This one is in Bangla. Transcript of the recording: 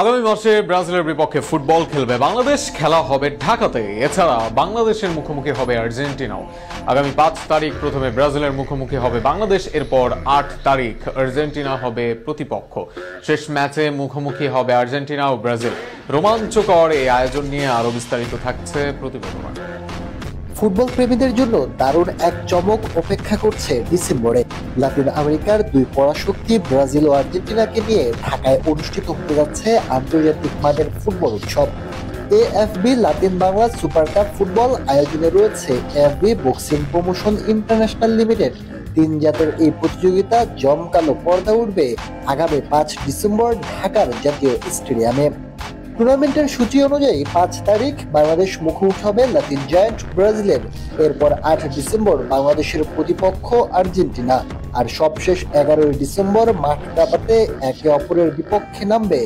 আগামী মাসে ব্রাজিলের বিপক্ষে ফুটবল খেলবে বাংলাদেশ, খেলা হবে ঢাকাতে। এছাড়া বাংলাদেশের মুখোমুখি হবে আর্জেন্টিনাও। আগামী 5 তারিখ প্রথমে ব্রাজিলের মুখোমুখি হবে বাংলাদেশ, এরপর 8 তারিখ আর্জেন্টিনা হবে প্রতিপক্ষ। শেষ ম্যাচে মুখোমুখি হবে আর্জেন্টিনা ও ব্রাজিল। রোমাঞ্চকর এই আয়োজন নিয়ে আরো বিস্তারিত থাকছে প্রতিবেদন। ফুটবল প্রেমীদের জন্য দারুণ এক চমক অপেক্ষা করছে ডিসেম্বরে। লাতিন আমেরিকার দুই পরাশক্তি ব্রাজিল ও আর্জেন্টিনাকে নিয়ে ঢাকায় অনুষ্ঠিত হতে যাচ্ছে আন্তর্জাতিক মানের ফুটবল উৎসব। AFB Latin Bangla super cup football আয়োজনে রয়েছে AFB boxing promotion international limited. 3 জাতের এই প্রতিযোগিতা জমকালো পর্দা উঠবে আগামী 5 ডিসেম্বর ঢাকার জাতীয় স্টেডিয়ামে। টুর্নামেন্টের সূচি অনুযায়ী 5 তারিখ বাংলাদেশ মুখোমুখি হবে লাতিন জায়ান্ট ব্রাজিলের। এরপর 8 ডিসেম্বর বাংলাদেশের প্রতিপক্ষ আর্জেন্টিনা। আর সবশেষ 11 ডিসেম্বর মাঠ কাঁপাতে একে অপরের বিপক্ষে নামবে